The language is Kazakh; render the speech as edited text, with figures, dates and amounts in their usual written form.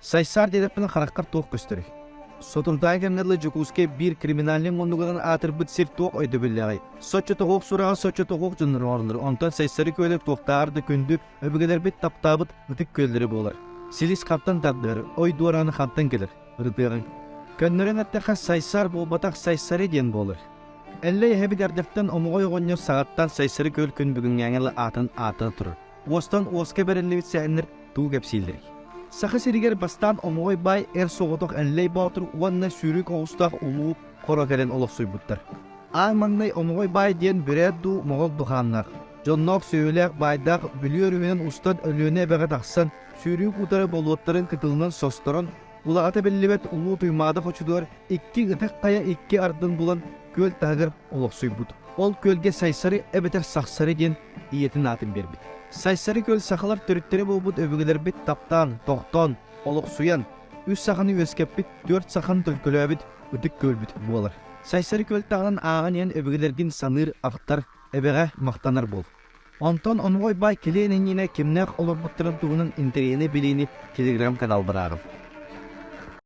Сайсар дедеппен хараккар тоқ көстөрек. Сотурдай кемнерлы жукуске бир криминален ондуган атыр бит сир тоқ ойды билягай. Сочо тоқ сурага сочо тоқ жыныр орныр. Онтан сайсары көйлек тоқтарды күндүк өбүгелер бит таптабыт битик көйлери болар. Силис каптан тадыр, ой дуараны каптан келер. Рыдырын. Көннөрен аттаха сайсар болбатак сайсары ден болар. Әлле хеби дәрдәфтән омгой гоньо сагаттан сайсары көйл күн бүгүн яңалы атын турыр. Остан оска беренли бит сәннер туу кепсилдер. Сахы сиригер бастан омгой бай соғытық әллей баутыр уанна сүйрік оғыстақ улу қора келен олықсуй бұттар. Маңнай омгой бай ден бірәдду моғол дұханнақ. Жоннақ сөйләк байдақ бүлі ұстан өліөне бәғі тақсан сүйрік ұтары болуаттарын кытылынан состорон улағата беллебет улу туймады қочудуар 2 ғытақ қая 2 ардын бұлан көл тағыр олықсуй бұд. Ол көлге сайсары әбетер сақсары ден иетін атын бербет. Сайсары көл сақалар төріттері болбут өбігілер бит таптан, тоқтан, олық суян. Үз сақаны өскеп бит, 4 сақан төлкөлі бит, үдік көл бит болар. Сайсары көл тағынан аған ен өбігілерден саныр, ақтар, әбеға мақтанар бол. Онтан оңғой бай келейнен ене кемнәқ олар бұттырын туғының интерейіне білейні телеграм канал бірағым.